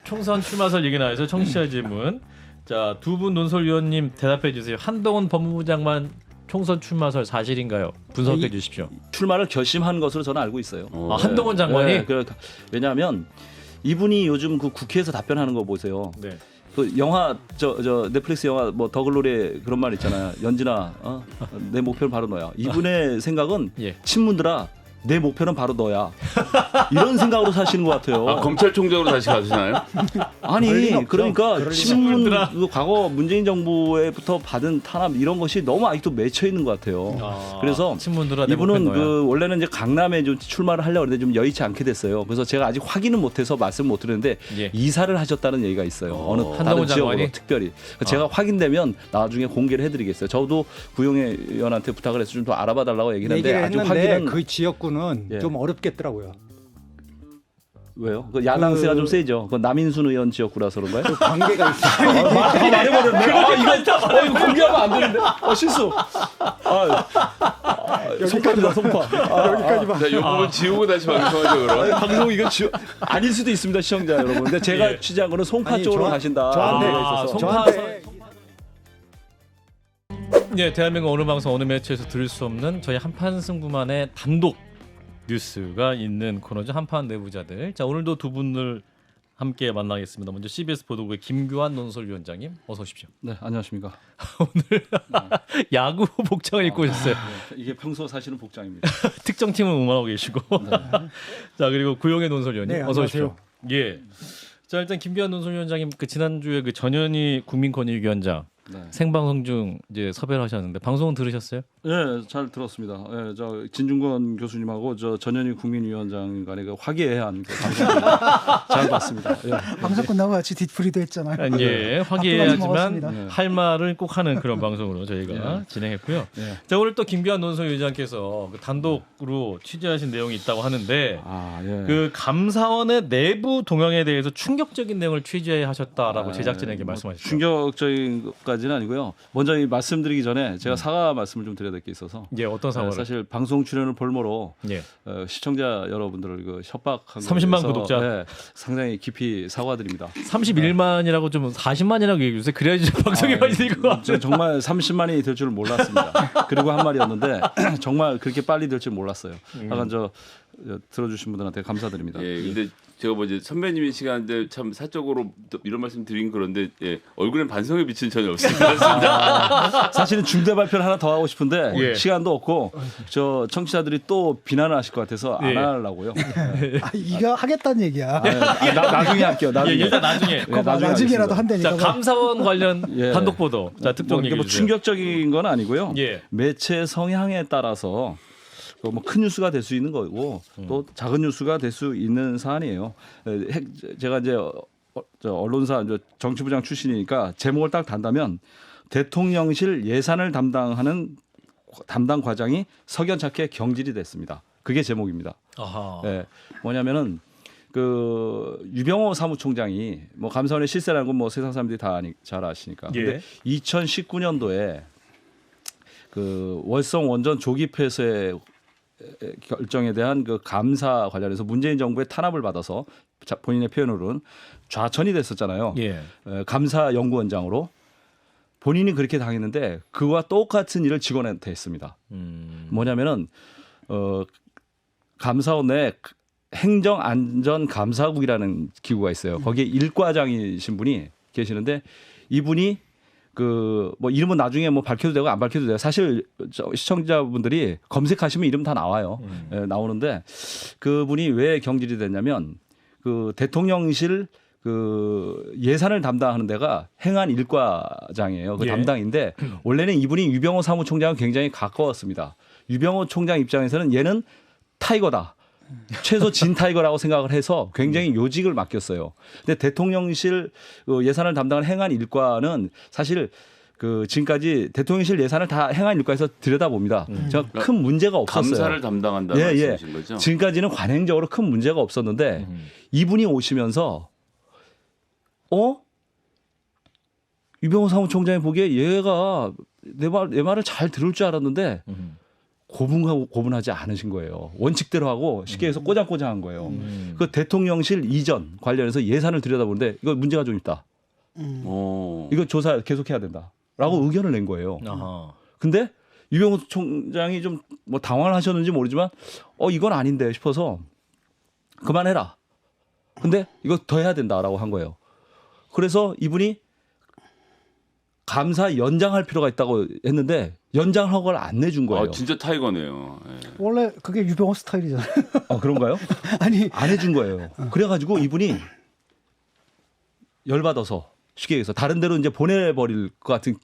총선 출마설 얘기 나와서 청취자 질문. 자, 두 분 논설위원님 대답해 주세요. 한동훈 법무부 장관 총선 출마설 사실인가요? 분석해 주십시오. 출마를 결심한 것으로 저는 알고 있어요. 아, 한동훈 장관이? 네, 왜냐하면 이분이 요즘 그 국회에서 답변하는 거 보세요. 네. 그 영화 저 넷플릭스 영화 뭐 더글로리에 그런 말 있잖아요. 연진아, 내 목표는 바로 너야. 이분의 생각은 예. 친문들아, 내 목표는 바로 너야. 이런 생각으로 사시는 것 같아요. 아, 검찰총장으로 다시 가시나요? 아니 그러니까 친문 친문들아. 그 과거 문재인 정부에부터 받은 탄압 이런 것이 너무 아직도 맺혀 있는 것 같아요. 그래서 친문들아 내 이분은 목표는 너야. 그 원래는 이제 강남에 좀 출마를 하려고 했는데 좀 여의치 않게 됐어요. 그래서 제가 아직 확인은 못해서 말씀 못 드렸는데 예. 이사를 하셨다는 얘기가 있어요. 어느 다른 한동훈 지역으로 장관이? 특별히. 제가 확인되면 나중에 공개를 해드리겠어요. 저도 구용혜 의원한테 부탁을 해서 좀 더 알아봐 달라고 얘기를 얘기를 했는데 아직 했는데 확인은 그 지역구는 예. 좀 어렵겠더라고요. 왜요? 그 야당세가 좀 세죠. 그 남인순 의원 지역구라서 그런가요? 그 관계가 있어요. 말해버렸네. 이거 공개하면 안 되는데. 실수. 손파입니다, 손파. 여기까지만. 자, 이 부분 지우고 다시 방송하죠, 그럼. 방송 이거 아닐 수도 있습니다, 시청자 여러분. 근데 제가 예. 취재한 거는 송파 아니, 쪽으로 저- 가신다. 저한테 얘기가 있어서. 송파- 저한테 예, 대한민국 어느 방송 어느 매체에서 들을 수 없는 저희 한판 승부만의 단독 뉴스가 있는 코너죠. 한판 내부자들. 자, 오늘도 두 분을 함께 만나겠습니다. 먼저 CBS 보도국의 김규환 논설위원장님 어서 오십시오. 네, 안녕하십니까. 야구 복장을 입고 오셨어요. 이게 평소 사시는 복장입니다. 특정 팀을 응원하고 계시고. 자, 그리고 구용혜 논설위원님 네, 어서 오십시오. 안녕하세요. 예. 자, 일단 김규환 논설위원장님 그 지난주에 그 전현희 국민권익위원장 네. 생방송 중 이제 섭외를 하셨는데 방송은 들으셨어요? 네, 잘 들었습니다. 네, 저 진중권 교수님하고 저 전현희 국민위원장 간의 그 화기애애한 그 방송 잘 봤습니다. 예. 방송 끝나고 같이 뒷풀이도 했잖아요. 예, 밥도 화기애애하지만 먹었습니다. 네. 할 말을 꼭 하는 그런 방송으로 저희가 진행했고요. 예. 자, 오늘 또 김규환 논설위원장께서 그 단독으로 취재하신 내용이 있다고 하는데 예. 그 감사원의 내부 동향에 대해서 충격적인 내용을 취재하셨다라고 제작진에게 뭐 말씀하셨죠. 충격적인 것까지는 아니고요. 먼저 이 말씀드리기 전에 제가 사과 말씀을 좀 드려야 될 게 있어서 예, 어떤 사과를? 사실 방송 출연을 볼모로 예. 시청자 여러분들을 그 협박한 30만 거에 대해서, 구독자. 예, 상당히 깊이 사과드립니다. 31만이라고 좀 40만이라고 얘기해 주세요. 그래야지 방송이 많이 될 것 같아요. 정말 30만이 될 줄 몰랐습니다. 그리고 한 말이었는데 정말 그렇게 빨리 될 줄 몰랐어요. 하여간 저 들어주신 분들한테 감사드립니다. 예, 근데 제가 뭐 이제 선배님이 시간인데 참 사적으로 이런 말씀 드린 그런데 예, 얼굴엔 반성의 빛은 전혀 없습니다. 사실은 중대 발표를 하나 더 하고 싶은데 예. 시간도 없고 저 청취자들이 또 비난을 하실 것 같아서 안 예. 하려고요. 이거 하겠다는 얘기야. 나중에 할게요. 예, 나중에. 일단 나중에. 네, 그거 나중에 나중에라도 하겠습니다. 한다니까. 자, 감사원 관련 예. 단독 보도. 자, 특정 뭐, 얘기해 뭐 주세요. 충격적인 건 아니고요. 예. 매체 성향에 따라서 뭐 큰 뉴스가 될 수 있는 거고 또 작은 뉴스가 될 수 있는 사안이에요. 제가 이제 저 언론사 정치부장 출신이니까 제목을 딱 단다면 대통령실 예산을 담당하는 담당 과장이 석연찮게 경질이 됐습니다. 그게 제목입니다. 아하. 예, 뭐냐면은 그 유병호 사무총장이 뭐 감사원의 실세라는 건 뭐 세상 사람들이 다 잘 아시니까. 근데 예. 2019년도에 그 월성 원전 조기 폐쇄 결정에 대한 그 감사 관련해서 문재인 정부의 탄압을 받아서 본인의 표현으로는 좌천이 됐었잖아요. 예. 감사 연구원장으로 본인이 그렇게 당했는데 그와 똑같은 일을 직원한테 했습니다. 뭐냐면은 감사원 내 행정안전감사국이라는 기구가 있어요. 거기에 일과장이신 분이 계시는데 이분이 그 뭐 이름은 나중에 뭐 밝혀도 되고 안 밝혀도 돼요. 사실 시청자분들이 검색하시면 이름 다 나와요. 예, 나오는데 그분이 왜 경질이 됐냐면 그 대통령실 그 예산을 담당하는 데가 행안 일과장이에요. 그 예. 담당인데 원래는 이분이 유병호 사무총장과 굉장히 가까웠습니다. 유병호 총장 입장에서는 얘는 타이거다. 최소 진 타이거라고 생각을 해서 굉장히 요직을 맡겼어요. 근데 대통령실 예산을 담당하는 행안 일과는 사실 그 지금까지 대통령실 예산을 다 행안 일과에서 들여다봅니다. 제가 큰 문제가 없었어요. 감사를 담당한다는 예, 예. 말씀이신 거죠? 지금까지는 관행적으로 큰 문제가 없었는데 이분이 오시면서 유병호 사무총장이 보기에 얘가 내 말을 잘 들을 줄 알았는데 고분하지 않으신 거예요. 원칙대로 하고 쉽게 해서 꼬장꼬장한 거예요. 그 대통령실 이전 관련해서 예산을 들여다보는데 이거 문제가 좀 있다. 이거 조사 계속해야 된다라고 의견을 낸 거예요. 아하. 근데 유병호 총장이 좀 뭐 당황을 하셨는지 모르지만 이건 아닌데 싶어서 그만해라. 근데 이거 더 해야 된다라고 한 거예요. 그래서 이분이 감사 연장할 필요가 있다고 했는데 연장을 한 걸 안 내준 거예요. 아, 진짜 타이거네요. 예. 원래 그게 유병호 스타일이잖아요. 그런가요? 아니 안 해준 거예요. 그래가지고 이분이 열받아서 쉽게 얘기해서 다른 데로 이제 보내버릴 것 같은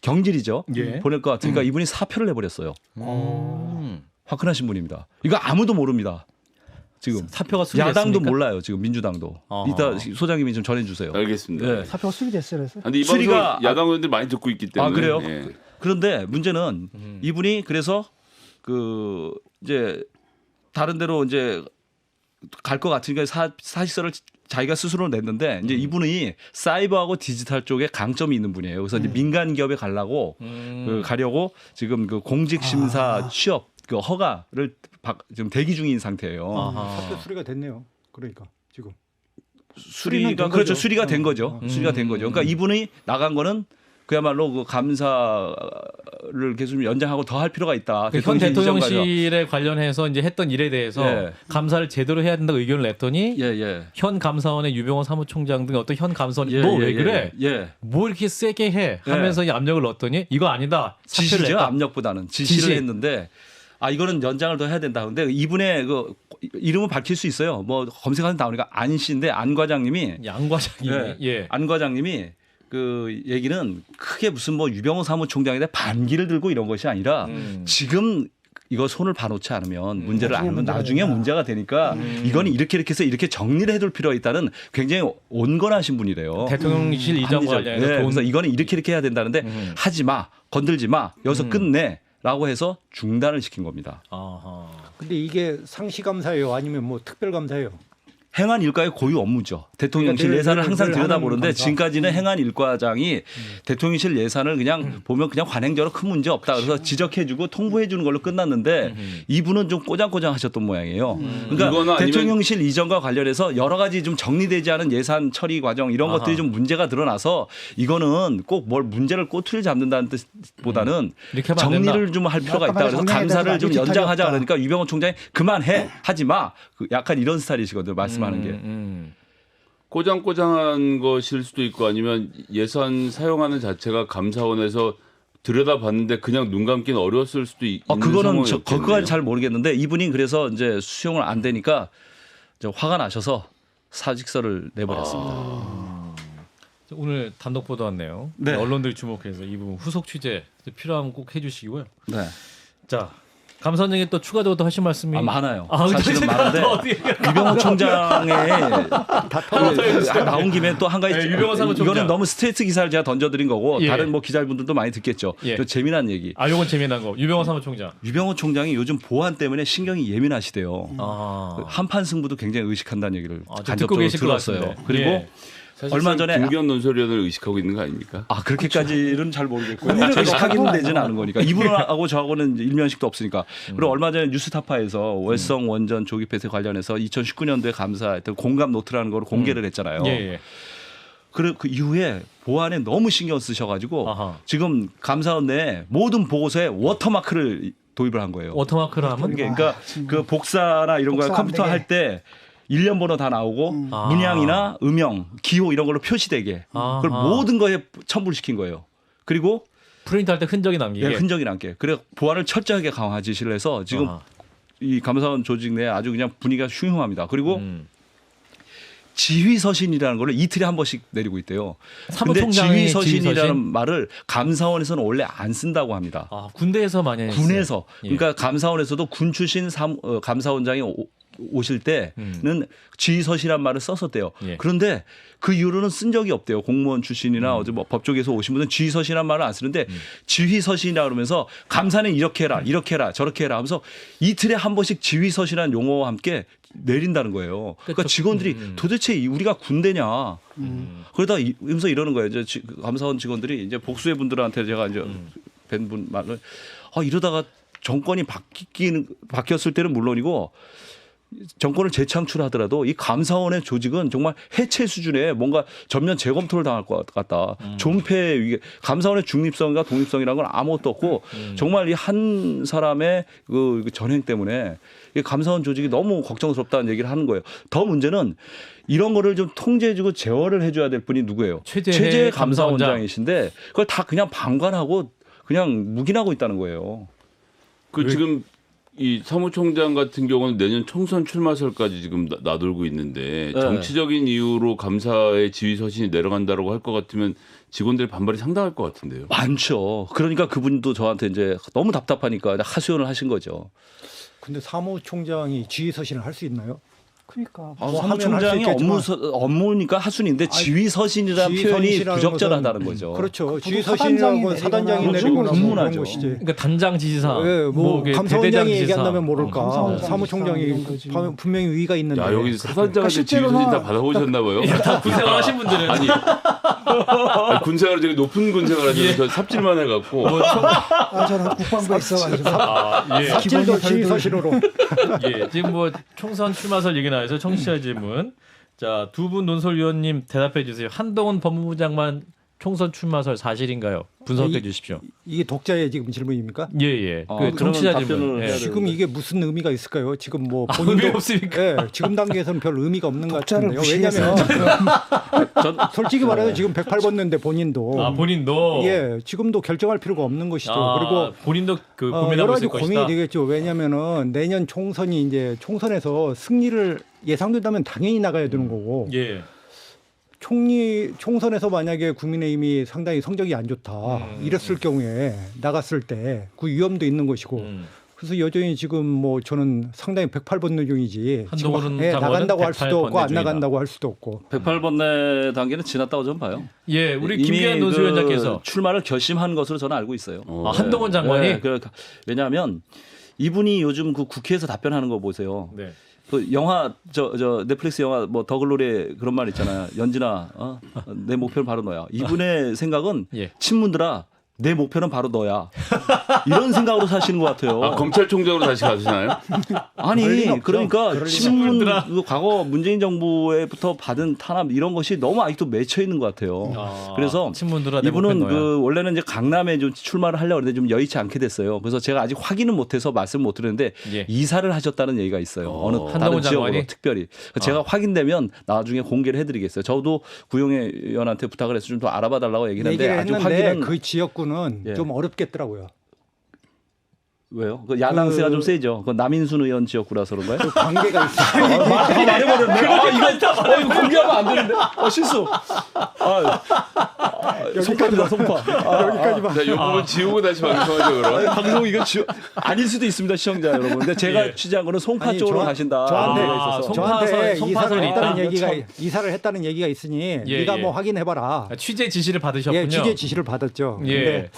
경질이죠. 예. 보낼 것 같으니까 이분이 사표를 내버렸어요. 화끈하신 분입니다. 이거 아무도 모릅니다. 지금 사표가 수리됐습니까? 야당도 몰라요. 지금 민주당도. 어허. 이따 소장님이 좀 전해주세요. 알겠습니다. 네. 사표가 수리됐어요. 그래서 근데 이 수리가- 방송 야당 의원들 많이 듣고 있기 때문에. 그래요? 예. 그런데 문제는 이분이 그래서 그 이제 다른 데로 이제 갈 것 같으니까 사직서를 자기가 스스로 냈는데 이제 이분이 사이버하고 디지털 쪽에 강점이 있는 분이에요. 그래서 이제 민간 기업에 가려고 가려고 지금 그 공직 심사 취업 그 허가를 지금 대기 중인 상태예요. 아하. 사표 수리가 됐네요. 그러니까 지금 수리가 된 그렇죠. 거죠. 수리가 된 거죠. 수리가 된 거죠. 그러니까 이분이 나간 거는 그야말로 그 감사를 계속 연장하고 더 할 필요가 있다. 그 현 이전까지와. 대통령실에 관련해서 이제 했던 일에 대해서 예. 감사를 제대로 해야 된다고 의견을 냈더니 예. 현 감사원의 유병호 사무총장 등 어떤 현 감사원이 예, 너 왜 예, 그래? 예. 뭐 이렇게 세게 해? 하면서 이 압력을 넣었더니 이거 아니다. 사표를 지시죠. 냈다. 압력보다는 지시를 지시. 했는데 이거는 연장을 더 해야 된다. 근데 이분의 그 이름은 밝힐 수 있어요. 뭐 검색하면 나오니까 안 씨인데 안 과장님이 양 과장님이 예. 안 과장님이 그 얘기는 크게 무슨 뭐 유병호 사무총장에 대해 반기를 들고 이런 것이 아니라 지금 이거 손을 봐놓지 않으면 문제를 안 하면 나중에 문제가 되니까 이건 이렇게 해서 이렇게 정리를 해둘 필요가 있다는 굉장히 온건하신 분이래요. 대통령실 이전 합리적. 관련해서 네, 돈 그래서 이거는 이렇게 해야 된다는데 하지 마, 건들지 마, 여기서 끝내라고 해서 중단을 시킨 겁니다. 아하. 근데 이게 상시 감사예요, 아니면 뭐 특별 감사예요? 행안 일과의 고유 업무죠. 대통령실 그러니까 예산을 늘 항상 하는 들여다보는데 감사. 지금까지는 행안 일과장이 대통령실 예산을 그냥 보면 그냥 관행적으로 큰 문제 없다. 그래서 지적해주고 통보해주는 걸로 끝났는데 이분은 좀 꼬장꼬장하셨던 모양이에요. 이거나 그러니까 아니면- 대통령실 이전과 관련해서 여러 가지 좀 정리되지 않은 예산 처리 과정 이런 아하. 것들이 좀 문제가 드러나서 이거는 꼭 뭘 문제를 꼬투리 잡는다는 뜻보다는 이렇게 하면 안 된다. 정리를 좀 할 필요가 있다. 그래서 정리해야 감사를 된다. 좀 디지털이 연장하자 없다. 그러니까 유병호 총장이 그만해 하지 마. 약간 이런 스타일이시거든요. 말씀하는 게. 꼬장꼬장한 것일 수도 있고 아니면 예산 사용하는 자체가 감사원에서 들여다봤는데 그냥 눈 감기는 어려웠을 수도 있는 그거는 상황이었겠네요. 그거까지 잘 모르겠는데 이분이 그래서 이제 수용을 안 되니까 이제 화가 나셔서 사직서를 내버렸습니다. 오늘 단독 보도 왔네요. 네. 언론들이 주목해서 이 부분 후속 취재 필요하면 꼭 해주시고요. 네. 자 감사원장이 또 추가적으로 더 하신 말씀이 많아요. 아, 사실은 많은데 유병호 총장의 나온 김에 또 한 가지 네, 유병호 사무총장. 이거는 너무 스트레이트 기사를 제가 던져드린 거고 예. 다른 뭐 기자분들도 많이 듣겠죠. 예. 또 재미난 얘기. 아 요건 재미난 거 유병호 사무총장. 유병호 총장이 요즘 보안 때문에 신경이 예민하시대요. 아, 한판 승부도 굉장히 의식한다는 얘기를 좀 듣고 간접적으로 계실 것 들었어요. 같은데. 그리고 예. 얼마 전에 김기현 논설위원을 의식하고 있는 거 아닙니까? 그렇게까지는 잘 모르겠고요. 제가 확인은 되지는 않은 거니까. 이분하고 저하고는 이제 일면식도 없으니까. 그리고 얼마 전에 뉴스타파에서 월성 원전 조기 폐쇄 관련해서 2019년도에 감사했던 공감 노트라는 걸 공개를 했잖아요. 예. 그 이후에 보안에 너무 신경 쓰셔가지고 아하. 지금 감사원 내에 모든 보고서에 워터마크를 도입을 한 거예요. 워터마크를 하면 그러니까 그 복사나 이런 거 복사 안 컴퓨터 되게. 할 때 일련 번호 다 나오고 아. 문양이나 음영, 기호 이런 걸로 표시되게 아하. 그걸 모든 거에 첨부를 시킨 거예요. 그리고 프린트 할 때 흔적이 남기게. 흔적이 남게. 그래 보안을 철저하게 강화 지시를 해서 지금 아하. 이 감사원 조직 내에 아주 그냥 분위기가 흉흉합니다. 그리고 음. 지휘 서신이라는 걸 이틀에 한 번씩 내리고 있대요. 근데 사무총장이 지휘 서신이라는 지휘서신? 말을 감사원에서는 원래 안 쓴다고 합니다. 아 군대에서 많이 했어요. 군에서 예. 그러니까 감사원에서도 군 출신 감사원장이 오실 때는 지휘서시란 말을 썼었대요. 예. 그런데 그 이후로는 쓴 적이 없대요. 공무원 출신이나 어디 뭐 법조계에서 오신 분은 지휘서시란 말을 안 쓰는데 지휘서신이라 그러면서 감사는 이렇게 해라, 저렇게 해라 하면서 이틀에 한 번씩 지휘서시라는 용어와 함께 내린다는 거예요. 그러니까 직원들이 도대체 우리가 군대냐. 그러다 이러면서 이러는 거예요. 이제 감사원 직원들이 이제 복수의 분들한테 제가 이제 뵌 분 말을 이러다가 정권이 바뀌었을 때는 물론이고 정권을 재창출하더라도 이 감사원의 조직은 정말 해체 수준의 뭔가 전면 재검토를 당할 것 같다. 존폐 위기. 감사원의 중립성과 독립성이라는 건 아무것도 없고 정말 이 한 사람의 그 전행 때문에 이 감사원 조직이 너무 걱정스럽다는 얘기를 하는 거예요. 더 문제는 이런 거를 좀 통제해주고 제어를 해줘야 될 분이 누구예요? 최재 감사원장이신데 그걸 다 그냥 방관하고 그냥 묵인하고 있다는 거예요. 그 지금 이 사무총장 같은 경우는 내년 총선 출마설까지 지금 나돌고 있는데 네. 정치적인 이유로 감사의 지휘 서신이 내려간다고 할 것 같으면 직원들의 반발이 상당할 것 같은데요. 많죠. 그러니까 그분도 저한테 이제 너무 답답하니까 하소연을 하신 거죠. 근데 사무총장이 지휘서신을 할 수 있나요? 그러니까 뭐 사무총장이 하면 할수 있겠지만 업무니까 하수인인데 지휘서신이라는 표현이 지휘서신이라는 부적절하다는 것은 거죠. 그렇죠. 사단장이 지휘서신이라는 건 사단장이 내리거나 내리거나 뭐 그런 군문하죠. 것이지. 그러니까 단장 지시사, 예, 뭐 이게 대대장 감사원장이 지시사. 얘기한다면 모를까. 감사원장 사무총장이 이런 거지. 분명히 위가 있는데. 야 여기 사단장한테 실제로나- 지휘 서신 다 받아보셨나 봐요. 다 군생활 하신 분들은 아니 군생활을 되게 높은 군생활 하시는 저 삽질만 해갖고 저는 국방부에 있어가지고 예. 삽질도 지휘서신으로. 예, 지금 뭐 총선 출마설 얘기 나와서 청취자 질문. 자, 두 분 논설위원님 대답해 주세요. 한동훈 법무부 장관 총선 출마설 사실인가요? 분석해 주십시오. 이게 독자의 지금 질문입니까? 예, 예. 아, 그 그러면 청취자 답변을 질문. 해야 예. 돼요. 지금 이게 무슨 의미가 있을까요? 지금 뭐 아, 본인도 의미 없습니까? 예, 지금 단계에서는 별 의미가 없는 것 독자를 같은데요. 무시해서 왜냐하면 솔직히 말해서 지금 108번는데 본인도 아, 본인도 예, 지금도 결정할 필요가 없는 것이죠. 아, 그리고 본인도 그 여러 고민하고 가지 있을 고민이 것이다. 되겠죠. 왜냐하면은 내년 총선이 이제 총선에서 승리를 예상된다면 당연히 나가야 되는 거고 예. 총선에서 만약에 국민의힘이 상당히 성적이 안 좋다 이랬을 경우에 나갔을 때 그 위험도 있는 것이고 그래서 여전히 지금 뭐 저는 상당히 108번 중이지 한동훈 예, 장관은 나간다고 할 108 수도 없고 안 번뇌 나간다고 할 수도 없고 108번내 단계는 지났다고 저는 봐요. 예, 우리 이미 김기현 논술위원장께서 출마를 결심한 것으로 저는 알고 있어요. 아, 한동훈 장관이 네, 왜냐하면 이분이 요즘 그 국회에서 답변하는 거 보세요. 네. 그 영화 저 넷플릭스 영화 뭐 더글로리에 그런 말 있잖아요. 연진아, 내 목표는 바로 너야. 이분의 생각은 예. 친문들아, 내 목표는 바로 너야. 이런 생각으로 사시는 것 같아요. 아, 검찰총장으로 다시 가시나요? 아니 그럴 리가 없죠. 그러니까 그럴 리가 친문 그 과거 문재인 정부에부터 받은 탄압 이런 것이 너무 아직도 맺혀 있는 것 같아요. 그래서 친문들아 내 이분은 목표는 너야. 그 원래는 이제 강남에 좀 출마를 하려고 했는데 좀 여의치 않게 됐어요. 그래서 제가 아직 확인은 못해서 말씀 못 드렸는데 예. 이사를 하셨다는 얘기가 있어요. 어느 다른 한동훈 지역으로 장관이? 특별히. 제가 확인되면 나중에 공개를 해드리겠어요. 저도 구용혜 의원한테 부탁을 해서 좀 더 알아봐 달라고 얘기를 했는데 얘기를 아직 했는데 확인은 그 지역구는 예. 좀 어렵겠더라고요. 왜요? 그 야당세가 좀 세죠. 그 남인순 의원 지역구라서 그런가요? 그 관계가 있어요. 말해버렸네. 이거 공개하면 안 되는데. 실수. 손파입니다, 손파. 여기까지만. 자, 이 부분 지우고 다시 방송하죠 그럼. 방송 이거 아닐 수도 있습니다, 시청자 여러분. 근데 제가 예. 취재한 거는 송파 아니, 쪽으로 저- 가신다. 저한테- 얘기가 있어서. 저한테 송파선이 이사를 했다는 얘기가 있으니 예, 네가 예. 뭐 확인해봐라. 취재 지시를 받으셨군요. 예, 취재 지시를 받았죠. 예. 근데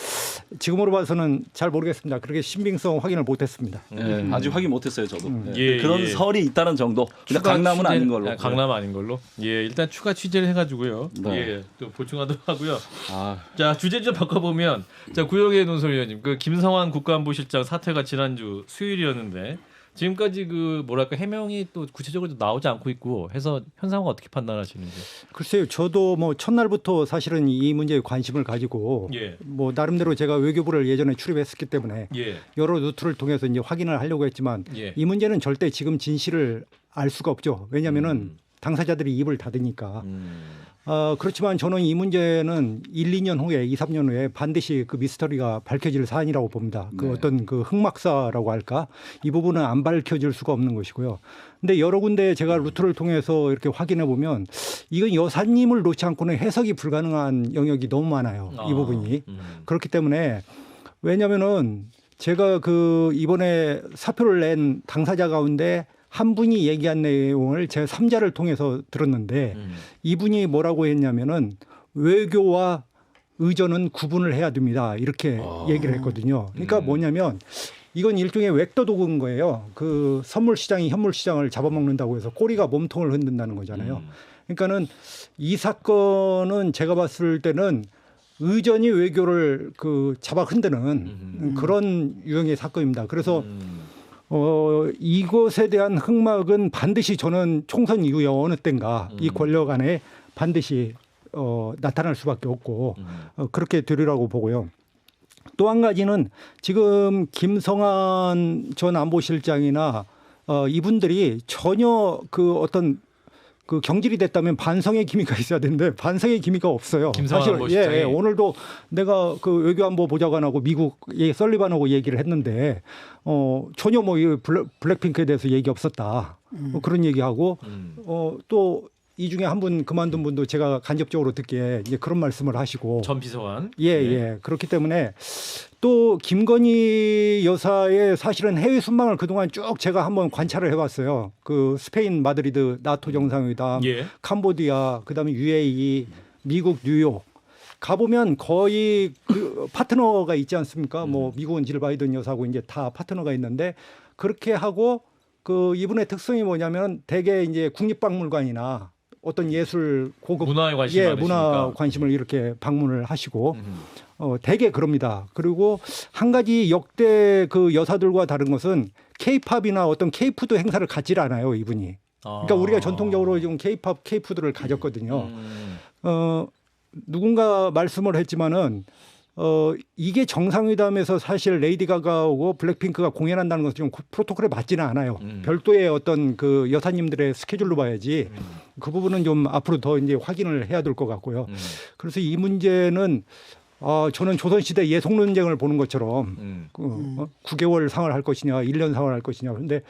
지금으로 봐서는 잘 모르겠습니다. 그렇게 신빙성 확인을 못했습니다. 예, 아직 확인 못했어요, 저도. 예, 그런 예. 설이 있다는 정도. 근데 추가 강남은 취재- 아닌 걸로. 아, 강남 아닌 걸로. 예, 일단 추가 취재를 해가지고요. 네. 예, 또 보충하도록 하고요. 아, 자, 주제 좀 바꿔보면, 자, 구영애 논설위원님, 그 김성환 국가안보실장 사퇴가 지난주 수요일이었는데 지금까지 그 뭐랄까 해명이 또 구체적으로 나오지 않고 있고 해서 현 상황 어떻게 판단하시는지. 글쎄요, 저도 뭐 첫날부터 사실은 이 문제에 관심을 가지고 예, 뭐 나름대로 제가 외교부를 예전에 출입했었기 때문에 예, 여러 루트를 통해서 이제 확인을 하려고 했지만 예. 이 문제는 절대 지금 진실을 알 수가 없죠. 왜냐하면은 당사자들이 입을 닫으니까. 그렇지만 저는 이 문제는 1, 2년 후에 2, 3년 후에 반드시 그 미스터리가 밝혀질 사안이라고 봅니다. 그 어떤 그 흑막사라고 할까? 이 부분은 안 밝혀질 수가 없는 것이고요. 근데 여러 군데 제가 루트를 통해서 이렇게 확인해 보면 이건 여사님을 놓지 않고는 해석이 불가능한 영역이 너무 많아요. 이 부분이. 그렇기 때문에 왜냐면은 제가 그 이번에 사표를 낸 당사자 가운데 한 분이 얘기한 내용을 제 3자를 통해서 들었는데 이분이 뭐라고 했냐면은 외교와 의전은 구분을 해야 됩니다. 이렇게 얘기를 했거든요. 그러니까 뭐냐면 이건 일종의 웩도독인 거예요. 그 선물 시장이 현물 시장을 잡아먹는다고 해서 꼬리가 몸통을 흔든다는 거잖아요. 그러니까는 이 사건은 제가 봤을 때는 의전이 외교를 그 잡아 흔드는 그런 유형의 사건입니다. 그래서 이것에 대한 흑막은 반드시 저는 총선 이후에 어느 때인가 이 권력 안에 반드시 나타날 수밖에 없고 그렇게 되리라고 보고요. 또 한 가지는 지금 김성한 전 안보실장이나 이분들이 전혀 그 어떤 그 경질이 됐다면 반성의 기미가 있어야 되는데 반성의 기미가 없어요. 김성한 사실 안보실장이. 오늘도 내가 그 외교안보 보좌관하고 미국 설리반하고 얘기를 했는데 전혀 뭐 이 블랙핑크에 대해서 얘기 없었다. 그런 얘기하고 또 이 중에 한 분 그만둔 분도 제가 간접적으로 듣기에 이제 그런 말씀을 하시고 전 비서관. 예. 그렇기 때문에 또 김건희 여사의 사실은 해외 순방을 그동안 쭉 제가 한번 관찰을 해봤어요. 그 스페인 마드리드 나토 정상회담, 예. 캄보디아, 그다음에 UAE, 미국 뉴욕 가보면 거의 그 파트너가 있지 않습니까? 뭐 미국은 질 바이든 여사하고 이제 다 파트너가 있는데 그렇게 하고 그 이분의 특성이 뭐냐면 대개 이제 국립박물관이나 어떤 예술 고급 문화에 관심이 많으시니까. 문화 관심을 이렇게 방문을 하시고 대개 그럽니다. 그리고 한 가지 역대 그 여사들과 다른 것은 K-팝이나 어떤 K-푸드 행사를 갖질 않아요, 이분이. 그러니까 우리가 전통적으로 지금 K-팝, K-푸드를 가졌거든요. 누군가 말씀을 했지만은 이게 정상회담에서 사실 레이디 가가하고 블랙핑크가 공연한다는 것은 좀 프로토콜에 맞지는 않아요. 별도의 어떤 그 여사님들의 스케줄로 봐야지 그 부분은 좀 앞으로 더 이제 확인을 해야 될 것 같고요. 그래서 이 문제는 저는 조선시대 예속 논쟁을 보는 것처럼 9개월 상을 할 것이냐, 1년 상을 할 것이냐. 그런데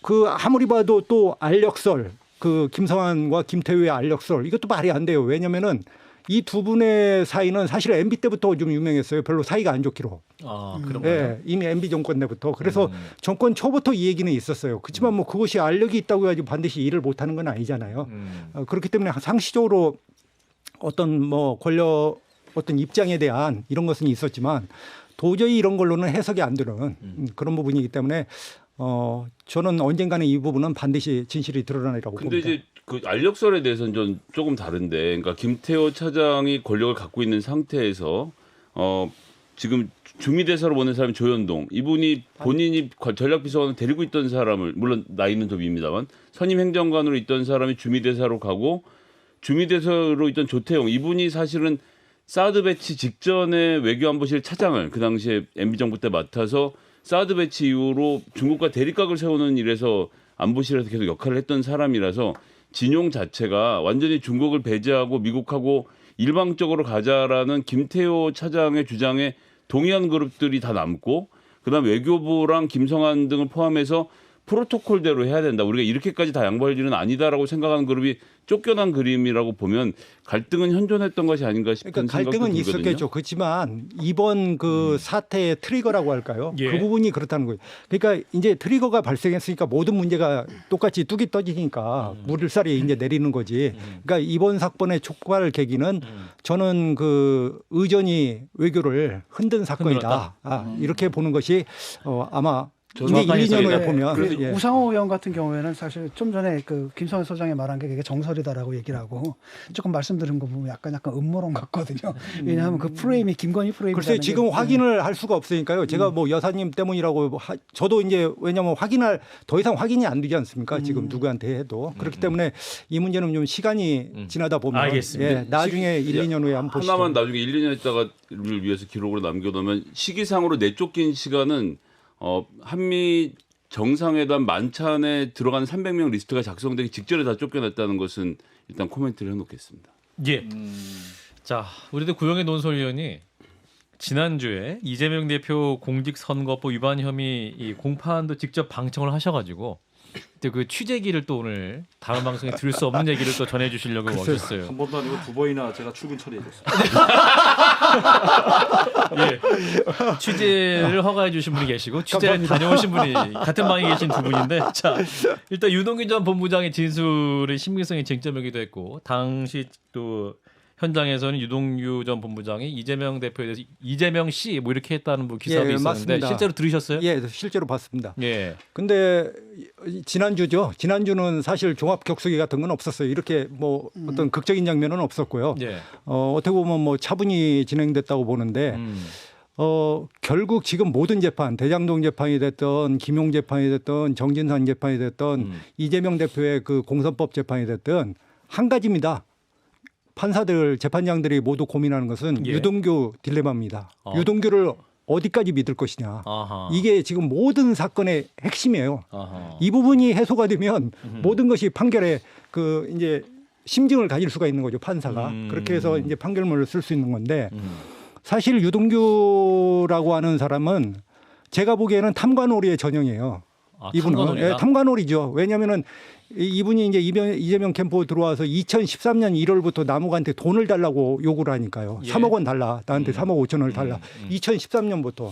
그 아무리 봐도 또 알력설, 그 김성환과 김태우의 알력설 이것도 말이 안 돼요. 왜냐면은 이 두 분의 사이는 사실 MB 때부터 좀 유명했어요. 별로 사이가 안 좋기로. 그런가요? 예, 이미 MB 정권 때부터. 그래서 정권 초부터 이 얘기는 있었어요. 그렇지만 뭐 그것이 알력이 있다고 해야지 반드시 일을 못하는 건 아니잖아요. 그렇기 때문에 상시적으로 어떤 뭐 권력 어떤 입장에 대한 이런 것은 있었지만 도저히 이런 걸로는 해석이 안 되는 그런 부분이기 때문에 저는 언젠가는 이 부분은 반드시 진실이 드러나리라고 근데 봅니다. 이제 그 알력설에 대해서는 좀 조금 다른데, 그러니까 김태호 차장이 권력을 갖고 있는 상태에서 지금 주미대사로 보낸 사람이 조현동, 이분이 본인이 전략비서관을 데리고 있던 사람을, 물론 나이는 좀 입니다만 선임 행정관으로 있던 사람이 주미대사로 가고 주미대사로 있던 조태용, 이분이 사실은 사드 배치 직전에 외교안보실 차장을 그 당시에 MB 정부 때 맡아서 사드 배치 이후로 중국과 대립각을 세우는 일에서 안보실에서 계속 역할을 했던 사람이라서 진용 자체가 완전히 중국을 배제하고 미국하고 일방적으로 가자라는 김태호 차장의 주장에 동의한 그룹들이 다 남고, 그다음 외교부랑 김성한 등을 포함해서 프로토콜대로 해야 된다, 우리가 이렇게까지 다 양보할 일은 아니다라고 생각하는 그룹이 쫓겨난 그림이라고 보면 갈등은 현존했던 것이 아닌가 싶은 그러니까 생각도 갈등은 들거든요. 있었겠죠. 그렇지만 이번 그 사태의 트리거라고 할까요? 예. 그 부분이 그렇다는 거예요. 그러니까 이제 트리거가 발생했으니까 모든 문제가 똑같이 뚝이 떠지니까 물살이 이제 내리는 거지. 그러니까 이번 사건의 촉발 계기는 저는 그 의전이 외교를 흔든 사건이다. 이렇게 보는 것이 아마 이게 1, 정확한 2년 후에 해석이다. 보면 그 예. 우상호 의원 같은 경우에는 사실 좀 전에 그 김성현 소장이 말한 게 그게 정설이다라고 얘기를 하고 조금 말씀드린 거 보면 약간 음모론 같거든요. 왜냐하면 그 프레임이 김건희 프레임이 글쎄 지금 확인을 할 수가 없으니까요. 제가 뭐 여사님 때문이라고 저도 이제 왜냐하면 더 이상 확인이 안 되지 않습니까? 지금 누구한테 해도 그렇기 때문에 이 문제는 좀 시간이 지나다 보면 알겠습니다. 예, 나중에 1, 2년 후에 한번 보시죠. 하나만 나중에 1, 2년 있다가를 위해서 기록으로 남겨놓으면 시기상으로 내쫓긴 시간은 한미 정상회담 만찬에 들어가는 300명 리스트가 작성되기 직전에 다 쫓겨났다는 것은 일단 코멘트를 해놓겠습니다. 예. 자, 우리도 구영의 논설위원이 지난주에 이재명 대표 공직선거법 위반 혐의 이 공판도 직접 방청을 하셔가지고 그 취재기를 또 오늘 다른 방송에 들을 수 없는 얘기를 또 전해주시려고 오셨어요. 한 번도 아니고 두 번이나 제가 출근 처리해줬어요. 예. 취재를 허가해 주신 분이 계시고 취재를 다녀오신 분이 같은 방에 계신 두 분인데, 자, 일단 윤동균 전 본부장의 진술의 신빙성이 쟁점이기도 했고 당시 또 현장에서는 유동규 전 본부장이 이재명 대표에 대해서 이재명 씨 뭐 이렇게 했다는 뭐 기사도 예, 있었는데 맞습니다. 실제로 들으셨어요? 예, 실제로 봤습니다. 예. 근데 지난주죠. 지난주는 사실 종합 격수기 같은 건 없었어요. 이렇게 뭐 어떤 극적인 장면은 없었고요. 예. 어떻게 보면 뭐 차분히 진행됐다고 보는데 결국 지금 모든 재판, 대장동 재판이 됐던 김용 재판이 됐던 정진상 재판이 됐던 이재명 대표의 그 공선법 재판이 됐던 한 가지입니다. 판사들, 재판장들이 모두 고민하는 것은 예. 유동규 딜레마입니다. 어. 유동규를 어디까지 믿을 것이냐. 아하. 이게 지금 모든 사건의 핵심이에요. 아하. 이 부분이 해소가 되면 모든 것이 판결에 그 이제 심증을 가질 수가 있는 거죠, 판사가. 그렇게 해서 이제 판결문을 쓸 수 있는 건데 사실 유동규라고 하는 사람은 제가 보기에는 탐관오리의 전형이에요. 아, 이분은 탐관오리다? 예, 탐관오리죠. 왜냐하면은 이분이 이제 이재명 캠프 들어와서 2013년 1월부터 남욱한테 돈을 달라고 요구를 하니까요. 예. 3억 원 달라. 나한테 3억 5천원을 달라. 2013년부터.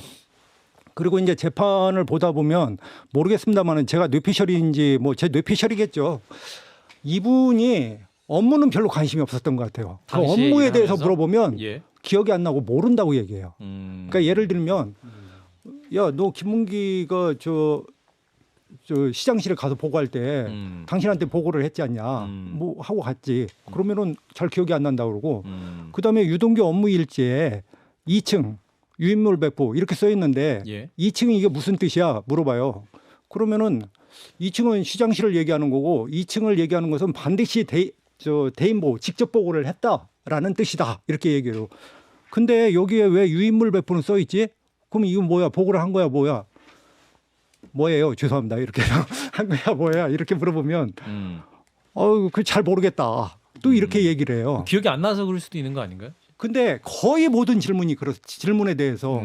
그리고 이제 재판을 보다 보면 모르겠습니다만은 제가 뇌피셜인지 뭐 제 뇌피셜이겠죠. 이분이 업무는 별로 관심이 없었던 것 같아요. 그 당시 업무에 얘기를 대해서 하면서? 물어보면 예. 기억이 안 나고 모른다고 얘기해요. 그러니까 예를 들면 야, 너 김문기가 저 시장실에 가서 보고할 때 당신한테 보고를 했지 않냐. 뭐 하고 갔지. 그러면은 잘 기억이 안 난다 그러고 그다음에 유동규 업무 일지에 2층 유인물 배포 이렇게 써 있는데 예. 2층이 이게 무슨 뜻이야 물어봐요. 그러면은 2층은 시장실을 얘기하는 거고 2층을 얘기하는 것은 반드시 대인 보고 직접 보고를 했다라는 뜻이다. 이렇게 얘기해요. 근데 여기에 왜 유인물 배포는 써 있지? 그럼 이건 뭐야? 보고를 한 거야, 뭐야? 뭐예요? 죄송합니다. 이렇게 한 거야, 뭐야? 이렇게 물어보면 그 잘 모르겠다. 또 이렇게 얘기를 해요. 기억이 안 나서 그럴 수도 있는 거 아닌가요? 근데 거의 모든 질문에 대해서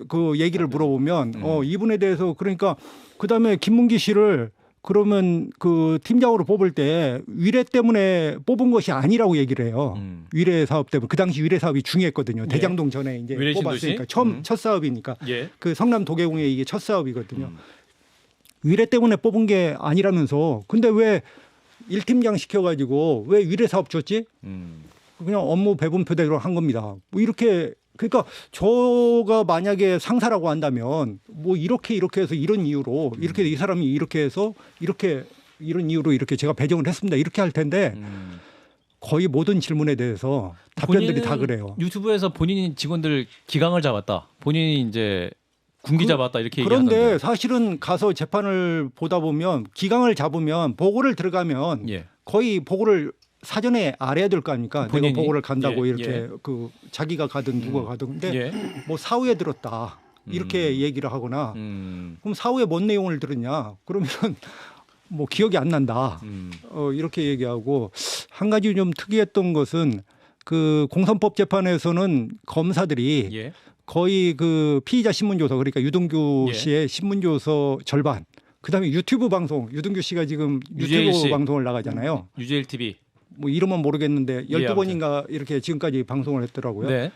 그 얘기를 물어보면 이분에 대해서 그러니까 그다음에 김문기 씨를 그러면 그 팀장으로 뽑을 때 위례 때문에 뽑은 것이 아니라고 얘기를 해요. 위례 사업 때문에 그 당시 위례 사업이 중요했거든요. 예. 대장동 전에 이제 위례 뽑았으니까 신도시? 첫 사업이니까 예. 그 성남 도계공의 이게 첫 사업이거든요. 위례 때문에 뽑은 게 아니라면서 근데 왜 1팀장 시켜가지고 왜 위례 사업 줬지? 그냥 업무 배분표대로 한 겁니다. 뭐 이렇게 그러니까 저가 만약에 상사라고 한다면 뭐 이렇게 해서 이런 이유로 이렇게 이 사람이 이렇게 해서 이렇게 이런 이유로 이렇게 제가 배정을 했습니다. 이렇게 할 텐데 거의 모든 질문에 대해서 답변들이 다 그래요. 유튜브에서 본인이 직원들 기강을 잡았다. 본인이 이제 군기 잡았다 이렇게 그런데 얘기하던데. 사실은 가서 재판을 보다 보면 기강을 잡으면 보고를 들어가면 예. 거의 보고를 사전에 알아야 될 거 아닙니까? 본인이? 내가 보고를 간다고 예, 이렇게 예. 그 자기가 가든 누가 가든 근데 예. 뭐 사후에 들었다 이렇게 얘기를 하거나 그럼 사후에 뭔 내용을 들었냐 그러면 뭐 기억이 안 난다 이렇게 얘기하고 한 가지 좀 특이했던 것은 그 공선법 재판에서는 검사들이 예. 거의 그 피의자 신문조서 그러니까 유동규 예. 씨의 신문조서 절반 그다음에 유튜브 방송 유동규 씨가 지금 유재일 유튜브 씨. 방송을 나가잖아요. 유재일 TV. 뭐 이름은 모르겠는데 예, 12번인가 이렇게 지금까지 방송을 했더라고요. 네.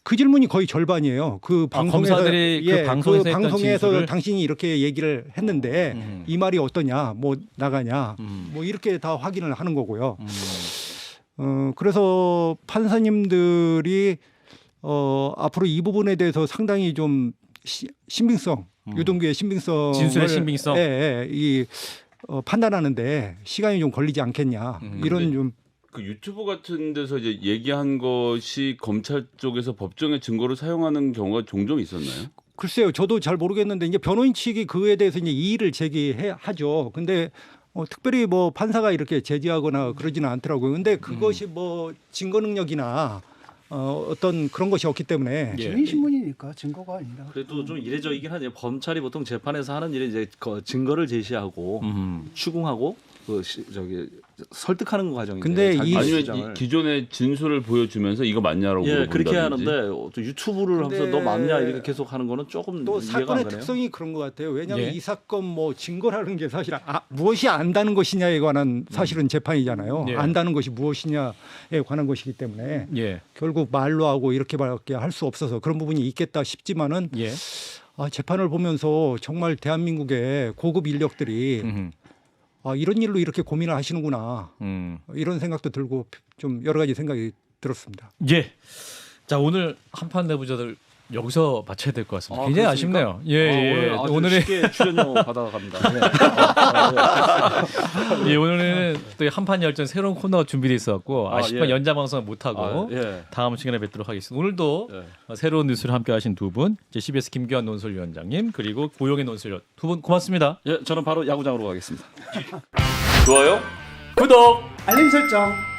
그 질문이 거의 절반이에요. 그 방송에서 검사들이 그 방송에서 했던 방송에서 진술을? 당신이 이렇게 얘기를 했는데 이 말이 어떠냐, 뭐 나가냐, 뭐 이렇게 다 확인을 하는 거고요. 그래서 판사님들이 앞으로 이 부분에 대해서 상당히 좀 신빙성, 유동규의 신빙성, 진술의 신빙성? 판단하는데 시간이 좀 걸리지 않겠냐 이런 좀. 그 유튜브 같은 데서 이제 얘기한 것이 검찰 쪽에서 법정의 증거로 사용하는 경우가 종종 있었나요? 글쎄요, 저도 잘 모르겠는데 이제 변호인 측이 그에 대해서 이제 이의를 제기하죠. 근데 특별히 뭐 판사가 이렇게 제지하거나 그러지는 않더라고요. 근데 그것이 뭐 증거 능력이나 어떤 그런 것이 없기 때문에 예. 증인 신문이니까 증거가 아니라. 그래도 좀 이례적이긴 하네요. 검찰이 보통 재판에서 하는 일이 이제 증거를 제시하고 추궁하고 설득하는 과정인데. 근데 자기 이- 아니면 주장을. 이 기존의 진술을 보여주면서 이거 맞냐라고 예, 그렇게 물어본다든지. 하는데 또 유튜브를 하면서 근데 너 맞냐 이렇게 계속 하는 거는 조금 또 이해가 안 사건의 가네요. 특성이 그런 것 같아요. 왜냐하면 예. 이 사건 뭐 증거라는 게 사실 무엇이 안다는 것이냐에 관한 사실은 재판이잖아요. 예. 안다는 것이 무엇이냐에 관한 것이기 때문에 예. 결국 말로 하고 이렇게밖에 할 수 없어서 그런 부분이 있겠다 싶지만은 예. 재판을 보면서 정말 대한민국의 고급 인력들이 이런 일로 이렇게 고민을 하시는구나 이런 생각도 들고 좀 여러 가지 생각이 들었습니다. 예. 자 오늘 한판 내부자들 여기서 마쳐야 될 것 같습니다. 아, 굉장히 그렇습니까? 아쉽네요. 예, 오늘 아주 오늘의 쉽게 출연료 받아갑니다. 예, 오늘은 또 한판 열전 새로운 코너가 준비돼 있어갖고 아쉽지만 예. 연장 방송을 못 하고 예. 다음 시간에 뵙도록 하겠습니다. 오늘도 새로운 뉴스를 함께하신 두 분, CBS 김기환 논설위원장님 그리고 고용의 논설위원 두 분 고맙습니다. 예, 저는 바로 야구장으로 가겠습니다. 좋아요? 구독. 알림 설정.